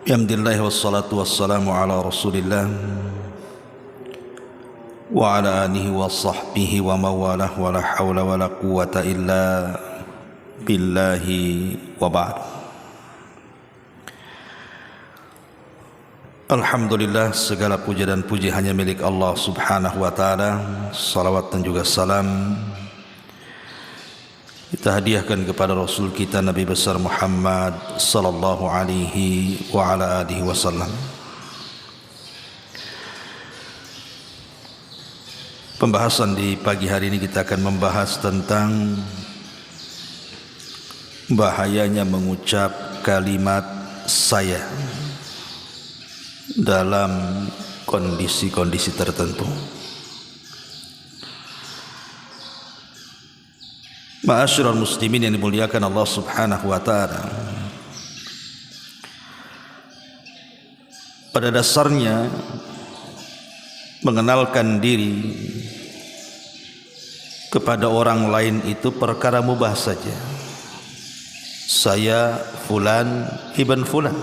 Alhamdulillah wassalatu wassalamu ala Rasulillah wa ala alihi wa sahbihi wa mawalah wa la hawla wa la quwata illa billahi wa ba'd. Alhamdulillah, segala puja dan puji hanya milik Allah subhanahu wa ta'ala. Salawat dan juga salam kita hadiahkan kepada Rasul kita Nabi besar Muhammad sallallahu alaihi wa ala alihi wasallam. Pembahasan di pagi hari ini kita akan membahas tentang bahayanya mengucap kalimat saya dalam kondisi-kondisi tertentu. Ma'asyiral muslimin yang dimuliakan Allah subhanahu wa ta'ala, pada dasarnya mengenalkan diri kepada orang lain itu perkara mubah saja. Saya fulan ibn fulan,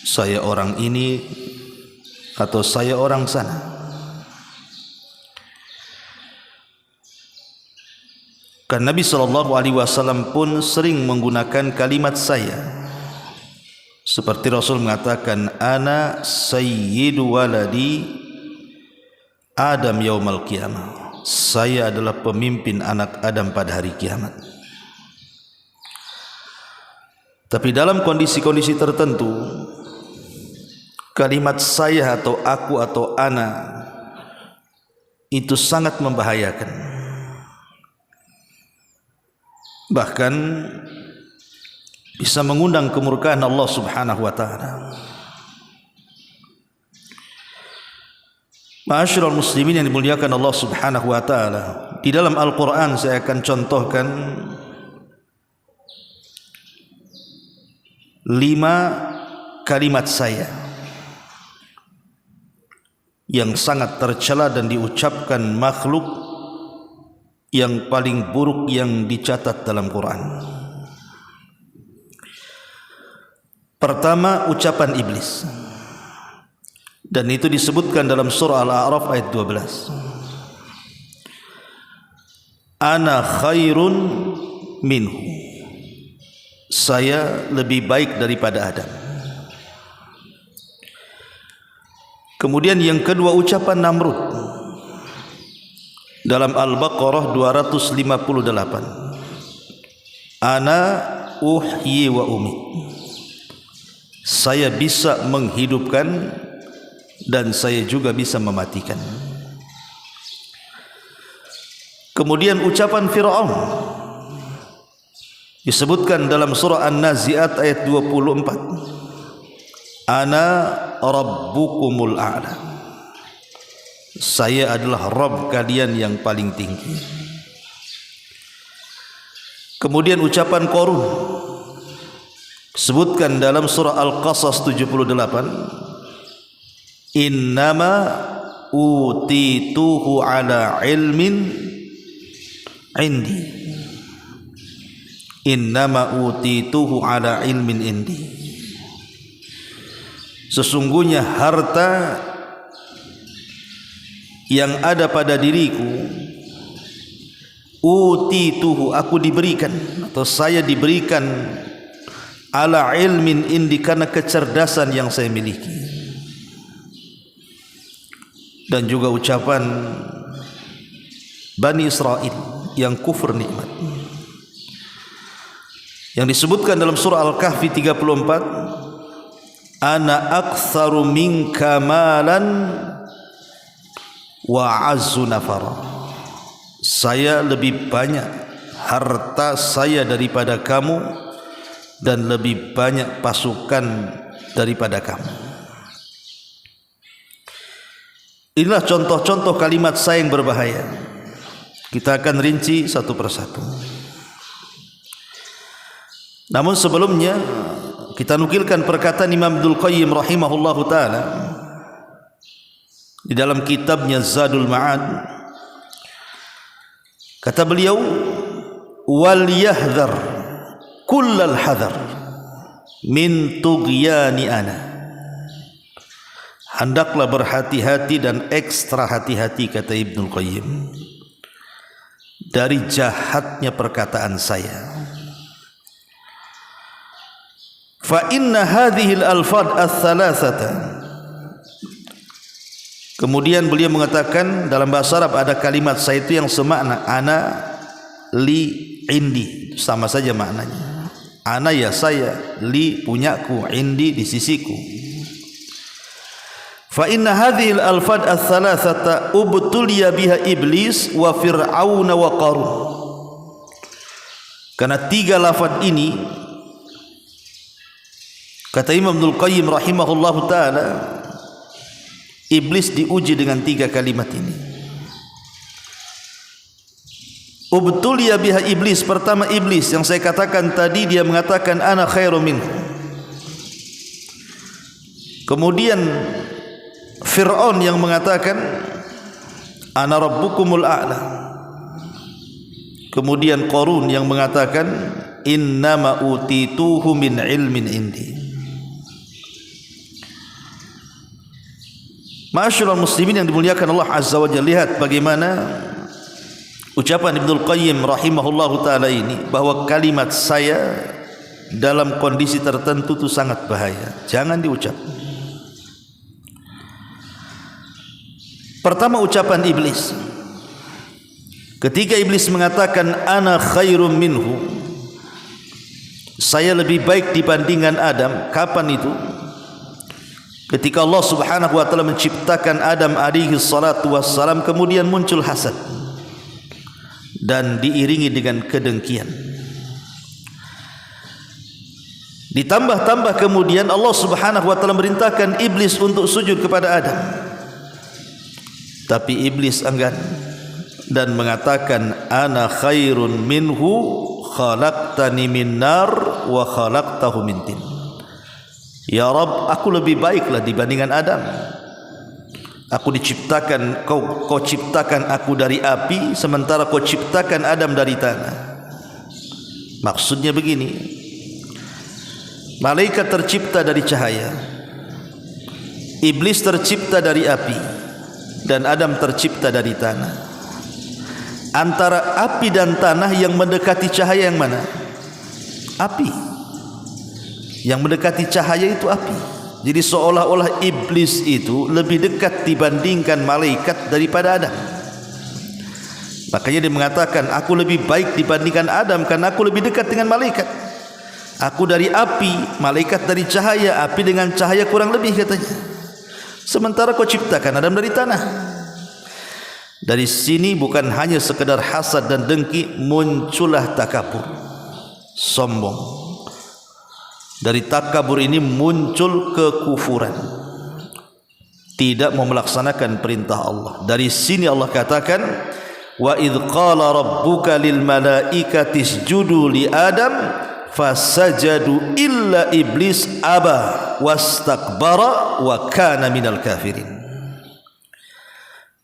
saya orang ini atau saya orang sana. Kan Nabi SAW pun sering menggunakan kalimat saya. Seperti Rasul mengatakan, Ana sayyidu waladi Adam yaumal qiyamah. Saya adalah pemimpin anak Adam pada hari kiamat. Tapi dalam kondisi-kondisi tertentu, kalimat saya atau aku atau ana itu sangat membahayakan. Bahkan bisa mengundang kemurkaan Allah subhanahu wa ta'ala. Ma'asyiral muslimin yang dimuliakan Allah subhanahu wa ta'ala, di dalam Al-Quran saya akan contohkan 5 kalimat saya yang sangat tercela dan diucapkan makhluk yang paling buruk yang dicatat dalam Quran. Pertama, ucapan iblis, dan itu disebutkan dalam surah Al-A'raf ayat 12. Ana khairun minhu, saya lebih baik daripada Adam. Kemudian yang kedua, ucapan Namrud dalam Al-Baqarah 258. Ana uhyi wa umit, saya bisa menghidupkan dan saya juga bisa mematikan. Kemudian ucapan Fir'aun disebutkan dalam surah An-Nazi'at ayat 24. Ana rabbukumul a'la, saya adalah Rabb kalian yang paling tinggi. Kemudian ucapan Qarun sebutkan dalam surah Al-Qasas 78. Innama utituhu ala ilmin indi, innama utituhu ala ilmin indi, sesungguhnya harta yang ada pada diriku, utituhu, aku diberikan atau saya diberikan, ala ilmin indi, karena kecerdasan yang saya miliki. Dan juga ucapan Bani Israel yang kufur nikmat, yang disebutkan dalam surah Al-Kahfi 34. Ana aktsaru minka malan wa azzu nafara, saya lebih banyak harta saya daripada kamu dan lebih banyak pasukan daripada kamu. Inilah contoh-contoh kalimat saya yang berbahaya. Kita akan rinci satu persatu. Namun sebelumnya kita nukilkan perkataan Imam Ibnul Qayyim rahimahullahu ta'ala di dalam kitabnya Zadul Ma'ad. Kata beliau, wal yahdhar kullal hadar, min tughyani ana. Hendaklah berhati-hati dan ekstra hati-hati, kata Ibnul Qayyim, dari jahatnya perkataan saya. Fa inna hadhihi al-alfaz ats-tsalatsata. Kemudian beliau mengatakan dalam bahasa Arab ada kalimat saya itu yang semakna ana, li, indi, sama saja maknanya. Ana ya saya, li punyaku, indi di sisiku. Fa inna hadhihi al-alfaz ats-tsalatsata ubtuliya biha iblis wa fir'aun wa qarun. Karena tiga lafaz ini, kata Imam Ibnul Qayyim rahimahullahu taala, iblis diuji dengan tiga kalimat ini. Ubtuliya biha iblis, pertama iblis yang saya katakan tadi, dia mengatakan ana khairu minhu. Kemudian Fir'aun yang mengatakan ana rabbukumul a'la. Kemudian Qarun yang mengatakan innama utituhu min ilmin indi. Ma'asyiral muslimin yang dimuliakan Allah Azza wa Jalla, lihat bagaimana ucapan Ibnul Qayyim rahimahullahu ta'ala ini, bahwa kalimat saya dalam kondisi tertentu itu sangat bahaya, jangan diucap. Pertama ucapan iblis, ketika iblis mengatakan ana khairum minhu, saya lebih baik dibandingkan Adam. Kapan itu? Ketika Allah subhanahu wa ta'ala menciptakan Adam alaihi salatu wassalam, kemudian muncul hasad dan diiringi dengan kedengkian. Ditambah-tambah kemudian Allah subhanahu wa ta'ala merintahkan iblis untuk sujud kepada Adam, tapi iblis enggan dan mengatakan ana khairun minhu khalaqtani min nar wa khalaqtahu min tin. Ya Rabb, aku lebih baiklah dibandingkan Adam. Aku diciptakan, kau ciptakan aku dari api, sementara kau ciptakan Adam dari tanah. Maksudnya begini, malaikat tercipta dari cahaya, iblis tercipta dari api, dan Adam tercipta dari tanah. Antara api dan tanah yang mendekati cahaya yang mana? Api. Yang mendekati cahaya itu api. Jadi seolah-olah iblis itu lebih dekat dibandingkan malaikat daripada Adam. Makanya dia mengatakan aku lebih baik dibandingkan Adam karena aku lebih dekat dengan malaikat. Aku dari api, malaikat dari cahaya. Api dengan cahaya kurang lebih katanya. Sementara kau ciptakan Adam dari tanah. Dari sini bukan hanya sekedar hasad dan dengki, muncullah takabur, sombong. Dari takabur ini muncul kekufuran, tidak mau melaksanakan perintah Allah. Dari sini Allah katakan wa idz qala rabbuka lil malaikati isjudu li adam fasajadu illa iblis aba wastakbara wa kana minal kafirin.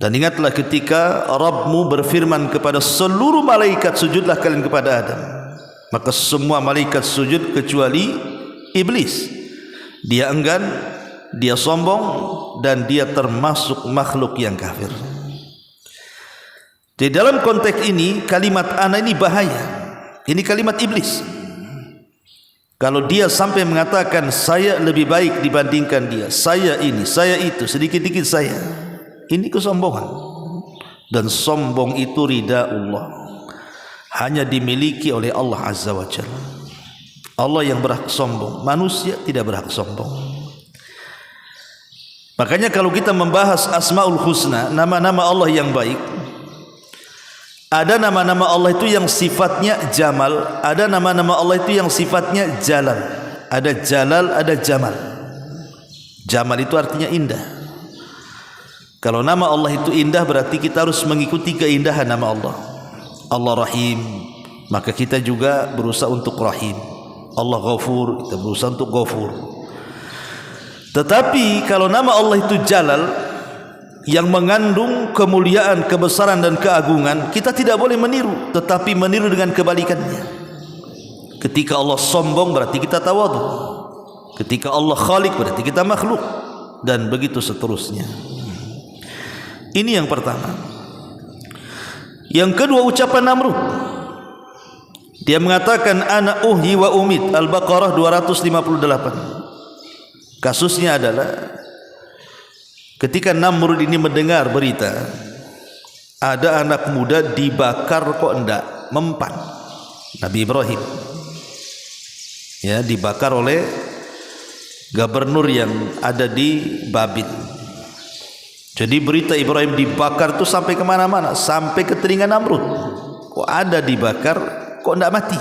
Dan ingatlah ketika Rabbmu berfirman kepada seluruh malaikat, sujudlah kalian kepada Adam. Maka semua malaikat sujud kecuali iblis. Dia enggan, dia sombong, dan dia termasuk makhluk yang kafir. Di dalam konteks ini kalimat ana ini bahaya. Ini kalimat iblis. Kalau dia sampai mengatakan saya lebih baik dibandingkan dia, saya ini, saya itu, sedikit-sedikit saya, ini kesombongan. Dan sombong itu ridha Allah, hanya dimiliki oleh Allah Azza wa Jalla. Allah yang berhak sombong, manusia tidak berhak sombong. Makanya kalau kita membahas Asmaul Husna, nama-nama Allah yang baik, ada nama-nama Allah itu yang sifatnya Jamal, ada nama-nama Allah itu yang sifatnya Jalal. Ada Jalal, ada Jamal. Jamal itu artinya indah. Kalau nama Allah itu indah, berarti kita harus mengikuti keindahan nama Allah. Allah Rahim, maka kita juga berusaha untuk Rahim. Allah Ghafur, kita berusaha untuk Ghafur. Tetapi kalau nama Allah itu Jalal, yang mengandung kemuliaan, kebesaran dan keagungan, kita tidak boleh meniru, tetapi meniru dengan kebalikannya. Ketika Allah sombong berarti kita tawadhu. Ketika Allah khalik berarti kita makhluk, dan begitu seterusnya. Ini yang pertama. Yang kedua ucapan Namrud. Dia mengatakan ana uhyi wa umit. Al-Baqarah 258. Kasusnya adalah ketika Namrud ini mendengar berita ada anak muda dibakar kok enggak mempan. Nabi Ibrahim ya dibakar oleh gubernur yang ada di Babil. Jadi berita Ibrahim dibakar itu sampai kemana-mana, sampai ke telinga Namrud. Kok ada dibakar, kok tidak mati?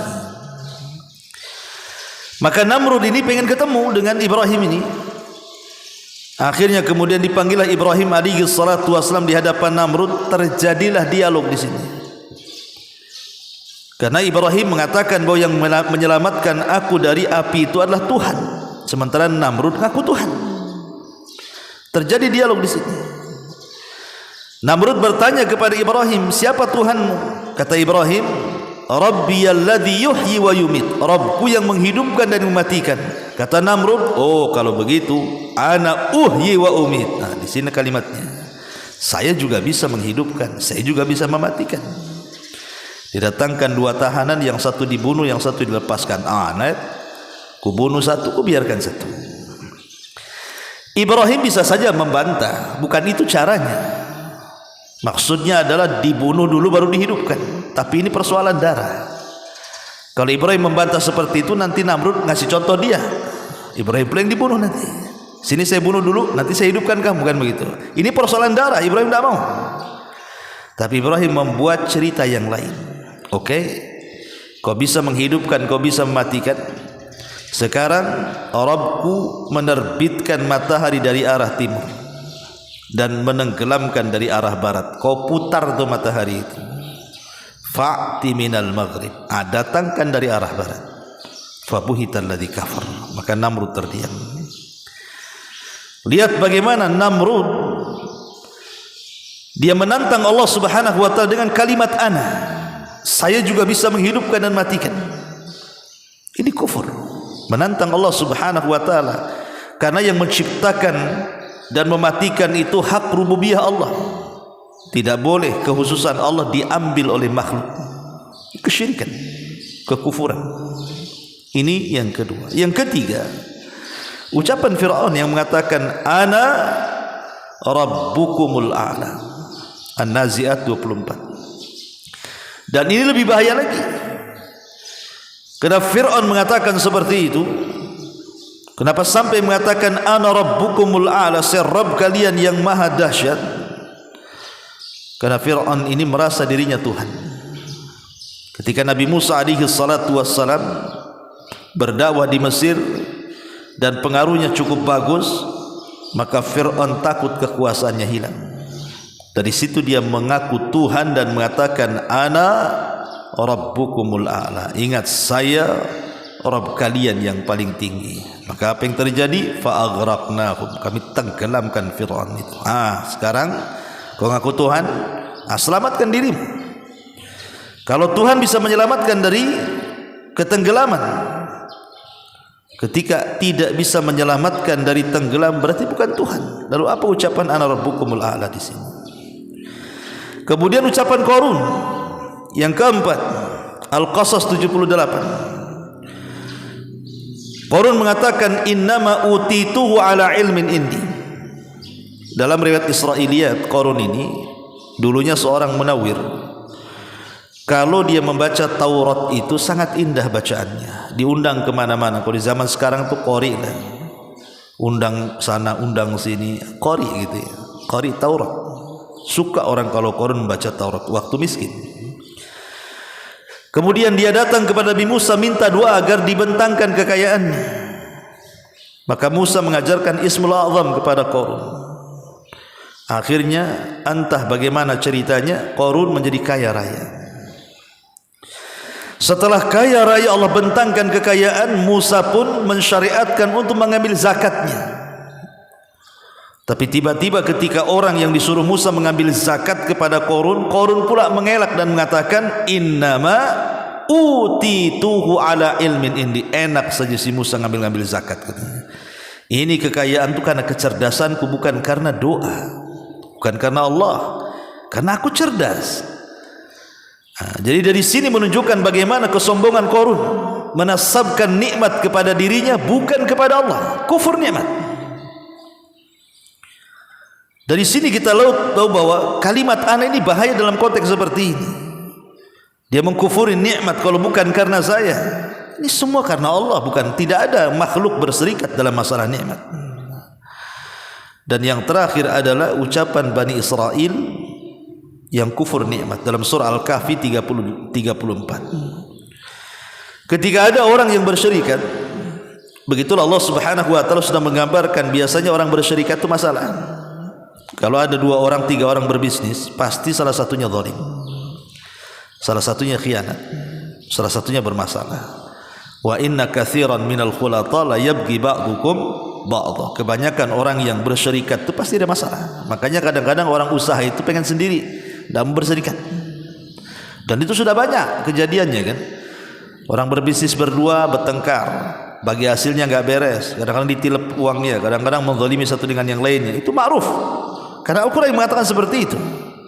Maka Namrud ini pengen ketemu dengan Ibrahim ini. Akhirnya kemudian dipanggillah Ibrahim alaihi salatu wasallam di hadapan Namrud. Terjadilah dialog di sini. Karena Ibrahim mengatakan bahwa yang menyelamatkan aku dari api itu adalah Tuhan, sementara Namrud ngaku Tuhan. Terjadi dialog di sini. Namrud bertanya kepada Ibrahim, siapa Tuhanmu? Kata Ibrahim, Rabbiyalladzi yuhyi wa yumit. Rabbku yang menghidupkan dan mematikan. Kata Namrud, oh kalau begitu, ana uhyi wa umit. Nah, di sini kalimatnya. Saya juga bisa menghidupkan, saya juga bisa mematikan. Didatangkan dua tahanan, yang satu dibunuh, yang satu dilepaskan. Nah, ku bunuh satu, ku biarkan satu. Ibrahim bisa saja membantah, bukan itu caranya. Maksudnya adalah dibunuh dulu baru dihidupkan. Tapi ini persoalan darah. Kalau Ibrahim membantah seperti itu, nanti Namrud ngasih contoh dia. Ibrahim yang dibunuh nanti. Sini saya bunuh dulu, nanti saya hidupkan kamu, kan begitu. Ini persoalan darah, Ibrahim tidak mau. Tapi Ibrahim membuat cerita yang lain. Oke, kau bisa menghidupkan, kau bisa mematikan. Sekarang Rabbku menerbitkan matahari dari arah timur dan menenggelamkan dari arah barat. Kau putar tuh matahari itu. Fa'ti minal maghrib. Datangkan dari arah barat. Fabuhital ladzi kafar. Maka Namrud terdiam. Lihat bagaimana Namrud dia menantang Allah Subhanahu wa taala dengan kalimat ana. Saya juga bisa menghidupkan dan matikan. Ini kufur. Menantang Allah Subhanahu wa taala, karena yang menciptakan dan mematikan itu hak rububiyah Allah. Tidak boleh kehususan Allah diambil oleh makhluk. Kesyirikan, kekufuran. Ini yang kedua. Yang ketiga, ucapan Fir'aun yang mengatakan ana rabbukumul a'la. An-Nazi'at 24. Dan ini lebih bahaya lagi. Kenapa Fir'aun mengatakan seperti itu? Kenapa sampai mengatakan ana rabbukumul a'la, saya Rabb kalian yang maha dahsyat? Karena Fir'aun ini merasa dirinya Tuhan. Ketika Nabi Musa alaihi salatu wassalam berdakwah di Mesir dan pengaruhnya cukup bagus, maka Fir'aun takut kekuasaannya hilang. Dari situ dia mengaku Tuhan dan mengatakan ana rabbukumul a'la. Ingat, saya Rabb kalian yang paling tinggi. Maka apa yang terjadi? Fa'aghraqnahum, kami tenggelamkan Fir'aun itu. Sekarang kau ngaku Tuhan, selamatkan dirimu. Kalau Tuhan bisa menyelamatkan dari ketenggelaman, ketika tidak bisa menyelamatkan dari tenggelam, berarti bukan Tuhan. Lalu apa ucapan ana rabbukumul a'la di sini? Kemudian ucapan Qarun yang keempat, Al-Qasas 78. Qarun mengatakan innama utituhu ala ilmin indi. Dalam riwayat Israiliyat, Qarun ini dulunya seorang munawwir. Kalau dia membaca Taurat itu sangat indah bacaannya, diundang kemana-mana. Kalau di zaman sekarang tuh qori lah, undang sana undang sini, qori gitu ya, qori Taurat. Suka orang kalau Qarun membaca Taurat waktu miskin. Kemudian dia datang kepada Nabi Musa minta doa agar dibentangkan kekayaannya. Maka Musa mengajarkan Ismul A'zam kepada Qarun. Akhirnya entah bagaimana ceritanya, Qarun menjadi kaya raya. Setelah kaya raya, Allah bentangkan kekayaan, Musa pun mensyariatkan untuk mengambil zakatnya. Tapi tiba-tiba ketika orang yang disuruh Musa mengambil zakat kepada Qarun, Qarun pula mengelak dan mengatakan innama utituhu ala ilmin indi. Enak saja si Musa ngambil zakat katanya. Ini kekayaan itu karena kecerdasanku, bukan karena doa, bukan karena Allah, karena aku cerdas. Jadi dari sini menunjukkan bagaimana kesombongan Qarun, menasabkan nikmat kepada dirinya bukan kepada Allah, kufur nikmat. Dari sini kita tahu bahwa kalimat ana ini bahaya dalam konteks seperti ini. Dia mengkufuri nikmat kalau bukan karena saya. Ini semua karena Allah, bukan, tidak ada makhluk berserikat dalam masalah nikmat. Dan yang terakhir adalah ucapan Bani Israel yang kufur nikmat dalam surah Al-Kahfi 34. Ketika ada orang yang bersyirikat, begitulah Allah Subhanahu wa taala sudah menggambarkan biasanya orang bersyirikat itu masalah. Kalau ada 2 orang 3 orang berbisnis, pasti salah satunya zalim, salah satunya khianat, salah satunya bermasalah. Wa inna katsiran minal khulata la yabghi ba'dukum ba'dha. Kebanyakan orang yang bersyirikat itu pasti ada masalah. Makanya kadang-kadang orang usaha itu pengen sendiri, tidak mau berserikat. Dan itu sudah banyak kejadiannya kan. Orang berbisnis berdua bertengkar, bagi hasilnya enggak beres, kadang-kadang ditilep uangnya, kadang-kadang menzalimi satu dengan yang lainnya. Itu ma'ruf. Karena Al-Qur'an mengatakan seperti itu.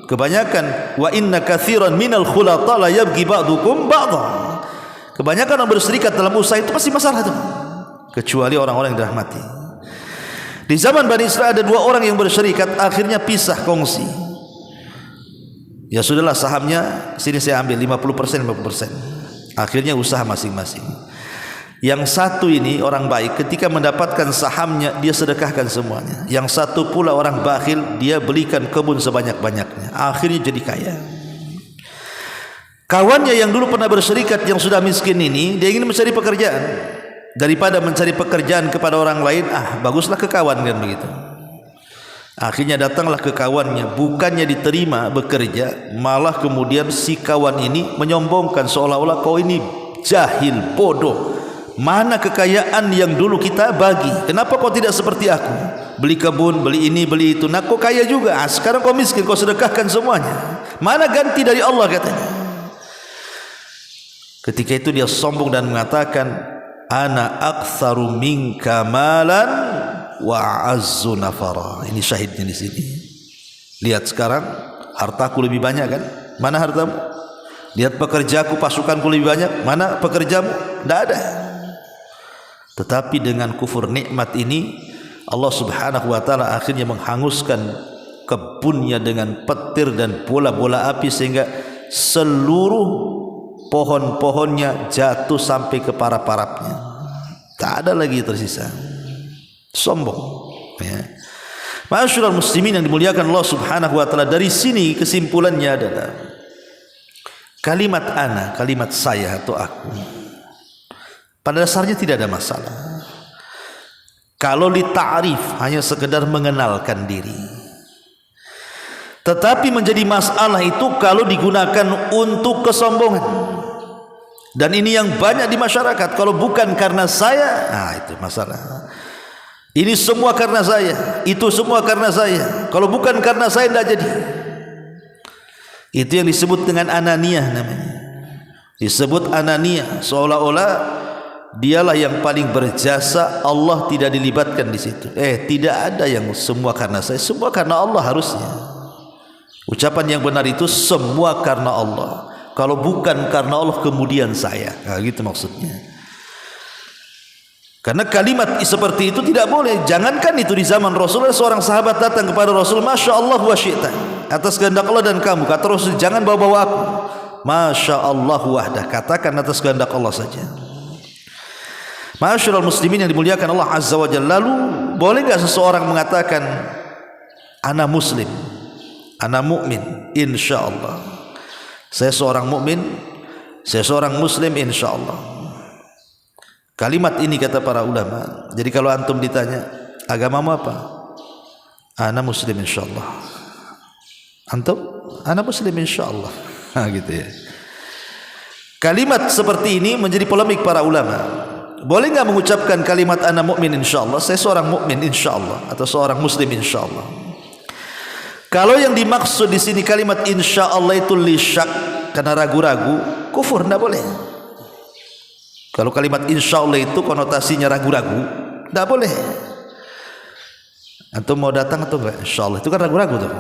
Kebanyakan wa inna katsiran minal khulata la yabghi ba'dukum ba'dha. Kebanyakan orang berserikat dalam usaha itu pasti masalah itu, kecuali orang-orang yang dirahmati. Di zaman Bani Israel ada 2 orang yang berserikat, akhirnya pisah kongsi. Ya sudahlah, sahamnya sini saya ambil 50%. Akhirnya usaha masing-masing. Yang satu ini orang baik, ketika mendapatkan sahamnya dia sedekahkan semuanya. Yang satu pula orang bakhil, dia belikan kebun sebanyak-banyaknya. Akhirnya jadi kaya. Kawannya yang dulu pernah berserikat yang sudah miskin ini, dia ingin mencari pekerjaan. Daripada mencari pekerjaan kepada orang lain, baguslah ke kawan kan begitu. Akhirnya datanglah ke kawannya, bukannya diterima bekerja, malah kemudian si kawan ini menyombongkan seolah-olah kau ini jahil, bodoh. Mana kekayaan yang dulu kita bagi? Kenapa kau tidak seperti aku? Beli kebun, beli ini, beli itu. Nah kau kaya juga. Sekarang kau miskin, kau sedekahkan semuanya. Mana ganti dari Allah katanya. Ketika itu dia sombong dan mengatakan, ana aktsaru minka malan wa a'azzu nafara. Ini syahidnya di sini. Lihat sekarang, hartaku lebih banyak kan? Mana hartamu? Lihat pekerjaku, pasukanku lebih banyak. Mana pekerjamu? Tidak ada. Tetapi dengan kufur nikmat ini, Allah Subhanahu wa taala akhirnya menghanguskan kebunnya dengan petir dan bola-bola api, sehingga seluruh pohon-pohonnya jatuh sampai ke para-parapnya. Tak ada lagi tersisa. Sombong ya. Ma'asyiral muslimin yang dimuliakan Allah Subhanahu wa taala, dari sini kesimpulannya adalah kalimat ana, kalimat saya atau aku, pada dasarnya tidak ada masalah. Kalau dita'rif hanya sekedar mengenalkan diri. Tetapi menjadi masalah itu kalau digunakan untuk kesombongan. Dan ini yang banyak di masyarakat. Kalau bukan karena saya, itu masalah. Ini semua karena saya, itu semua karena saya. Kalau bukan karena saya tidak jadi. Itu yang disebut dengan ananiyah namanya. Disebut ananiyah, seolah-olah dialah yang paling berjasa, Allah tidak dilibatkan di situ. Tidak ada yang semua karena saya, semua karena Allah harusnya. Ucapan yang benar itu semua karena Allah. Kalau bukan karena Allah kemudian saya. Gitu maksudnya. Karena kalimat seperti itu tidak boleh. Jangankan itu di zaman Rasulullah, seorang sahabat datang kepada Rasul, Masya Allah wa syi'ta, atas kehendak Allah dan kamu. Kata Rasul, jangan bawa-bawa aku. Masya Allah wahdah, katakan atas kehendak Allah saja. Ma'asyiral muslimin yang dimuliakan Allah Azza wa Jalla. Lalu boleh enggak seseorang mengatakan ana muslim, ana mukmin, insyaallah. Saya seorang mukmin, saya seorang muslim insyaallah. Kalimat ini kata para ulama, jadi kalau antum ditanya agamamu apa? Ana muslim insyaallah. Antum? Ana muslim insyaallah. Gitu ya. Kalimat seperti ini menjadi polemik para ulama. Boleh enggak mengucapkan kalimat ana mukmin insyaallah, saya seorang mukmin insyaallah, atau seorang muslim insyaallah? Kalau yang dimaksud di sini kalimat insyaallah itu lisyak, karena ragu-ragu, kufur, tidak boleh. Kalau kalimat insyaallah itu konotasinya ragu-ragu, tidak boleh. Antum mau datang atau enggak? Insyaallah itu kan ragu-ragu tuh.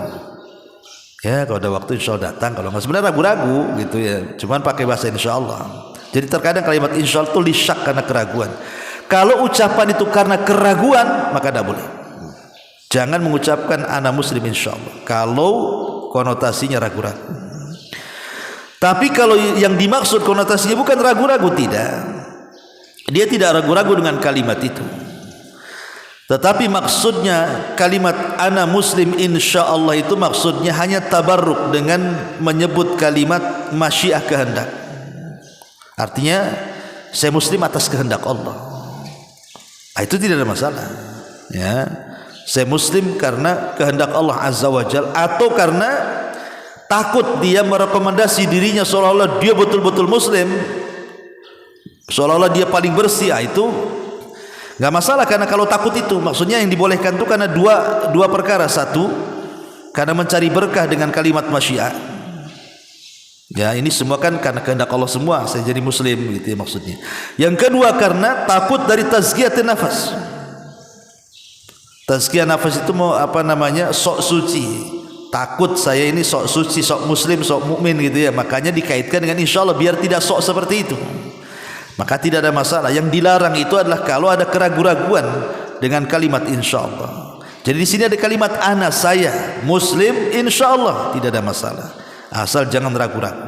Ya kalau ada waktu insyaallah datang, kalau enggak sebenarnya ragu-ragu gitu ya. Cuman pakai bahasa insyaallah. Jadi terkadang kalimat insyaallah itu lisyak karena keraguan. Kalau ucapan itu karena keraguan, maka tidak boleh. Jangan mengucapkan ana muslim insyaallah kalau konotasinya ragu-ragu. Tapi kalau yang dimaksud konotasinya bukan ragu-ragu, tidak. Dia tidak ragu-ragu dengan kalimat itu. Tetapi maksudnya kalimat ana muslim insyaallah itu maksudnya hanya tabarruk dengan menyebut kalimat masyiah kehendak. Artinya saya muslim atas kehendak Allah. Itu tidak ada masalah. Ya, saya muslim karena kehendak Allah Azza wa Jalla, atau karena takut dia merekomendasi dirinya seolah-olah dia betul-betul muslim, seolah-olah dia paling bersih. Itu nggak masalah, karena kalau takut itu maksudnya yang dibolehkan itu karena dua perkara. Satu, karena mencari berkah dengan kalimat masyiah. Ya, ini semua kan karena kehendak Allah semua saya jadi muslim gitu ya maksudnya. Yang kedua, karena takut dari tazkiyatun nafas. Tazkiyah nafas itu mau apa namanya, sok suci. Takut saya ini sok suci, sok muslim, sok mukmin gitu ya. Makanya dikaitkan dengan insyaallah biar tidak sok seperti itu. Maka tidak ada masalah. Yang dilarang itu adalah kalau ada keraguan-raguan dengan kalimat insyaallah. Jadi di sini ada kalimat ana, saya muslim insyaallah, tidak ada masalah. Asal jangan ragu-ragu.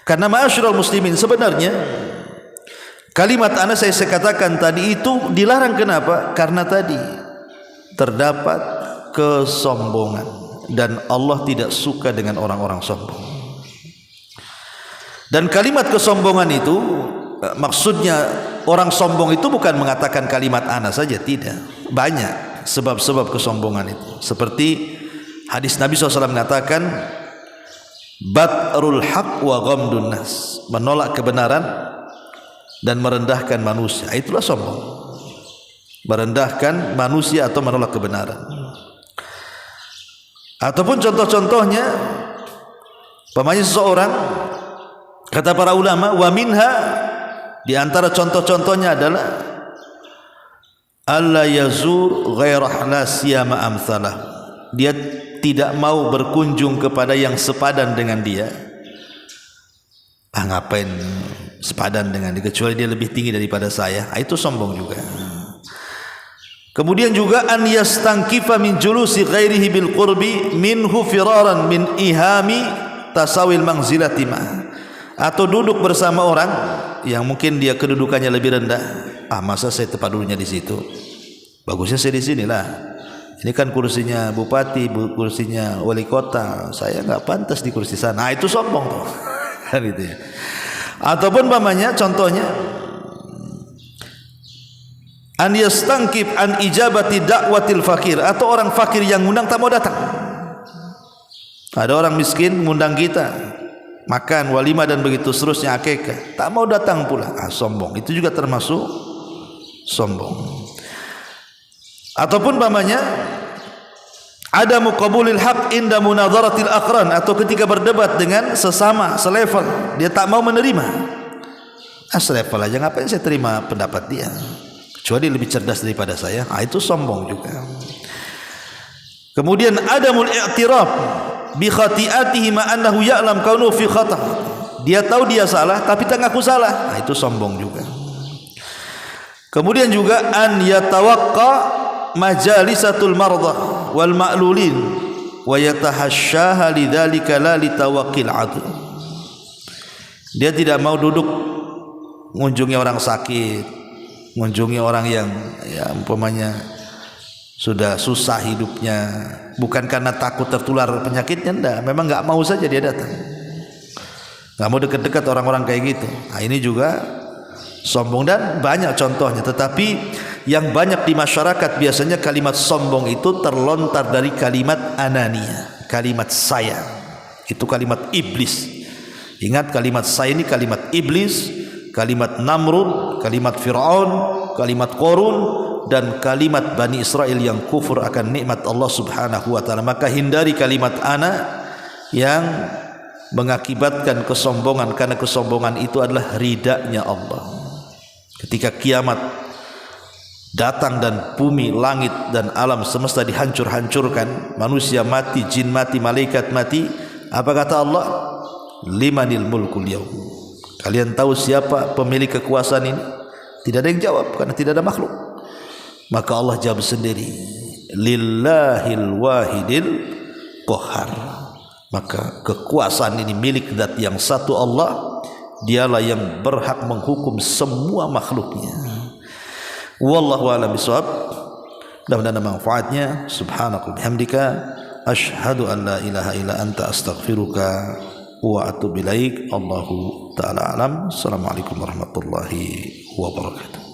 Karena ma'asyiral muslimin, sebenarnya kalimat ana saya katakan tadi itu dilarang. Kenapa? Karena tadi terdapat kesombongan dan Allah tidak suka dengan orang-orang sombong. Dan kalimat kesombongan itu maksudnya orang sombong itu bukan mengatakan kalimat ana saja, tidak. Banyak sebab-sebab kesombongan itu. Seperti hadis Nabi SAW mengatakan batrul haq wa ghamdun nas, menolak kebenaran dan merendahkan manusia. Itulah sombong, merendahkan manusia atau menolak kebenaran. Ataupun contoh-contohnya, pemanya seseorang, kata para ulama, wa minha, di antara contoh-contohnya adalah alla yazur ghairah la siyama amsalah, dia tidak mau berkunjung kepada yang sepadan dengan dia. Ngapain sepadan dengan dia, kecuali dia lebih tinggi daripada saya. Itu sombong juga. Kemudian juga an yastankifa min julusi ghairihi bil qurbi minhu firaran min ihami tasawil manzilati ma, atau duduk bersama orang yang mungkin dia kedudukannya lebih rendah. Masa saya tempat duduknya di situ, bagusnya saya di sinilah. Ini kan kursinya bupati, kursinya wali kota, saya nggak pantas di kursi sana. Itu sombong tuh. Kan gitu ya. Ataupun pamannya, contohnya an yastankib an ijabati da'watil fakir, atau orang fakir yang ngundang tak mau datang. Ada orang miskin ngundang kita makan walimah dan begitu seterusnya, akikah, tak mau datang pula. Sombong. Itu juga termasuk sombong. Ataupun pamannya ada muqabulil haq inda munadharatil aqran, atau ketika berdebat dengan sesama selevel dia tak mau menerima. Selevel aja, ngapain saya terima pendapat dia, kecuali dia lebih cerdas daripada saya. Itu sombong juga. Kemudian adamul i'tiraf bi khati'atihi ma annahu ya'lam kaunu fi khata', dia tahu dia salah tapi tak ngaku salah. Itu sombong juga. Kemudian juga an yatawaqqa majalisatul mardah wal ma'lulin wa yatahasyaha lidzalika la litawaqqil adl, dia tidak mau duduk mengunjungi orang sakit, mengunjungi orang yang ya umpamanya sudah susah hidupnya, bukan karena takut tertular penyakitnya, enggak, memang enggak mau saja dia datang, enggak mau dekat-dekat orang-orang kayak gitu. Ini juga sombong dan banyak contohnya. Tetapi yang banyak di masyarakat biasanya kalimat sombong itu terlontar dari kalimat anania, kalimat saya. Itu kalimat iblis. Ingat, kalimat saya ini kalimat iblis, kalimat Namrud, kalimat Fir'aun, kalimat Qarun, dan kalimat Bani Israel yang kufur akan nikmat Allah subhanahu wa ta'ala. Maka hindari kalimat ana yang mengakibatkan kesombongan, karena kesombongan itu adalah ridanya Allah. Ketika kiamat datang dan bumi, langit dan alam semesta dihancur-hancurkan, manusia mati, jin mati, malaikat mati, apa kata Allah? Limanil mulkul yaum. Kalian tahu siapa pemilik kekuasaan ini? Tidak ada yang jawab karena tidak ada makhluk. Maka Allah jawab sendiri, lillahil wahidil qahhar. Maka kekuasaan ini milik zat yang satu Allah. Dialah yang berhak menghukum semua makhluknya. Wallahu a'lam bishawab. Mudah-mudahan manfaatnya. Subhanaka bihamdika asyhadu an la ilaha illa anta astaghfiruka wa atubu ilaik. Allahu ta'ala alam. Assalamualaikum warahmatullahi wabarakatuh.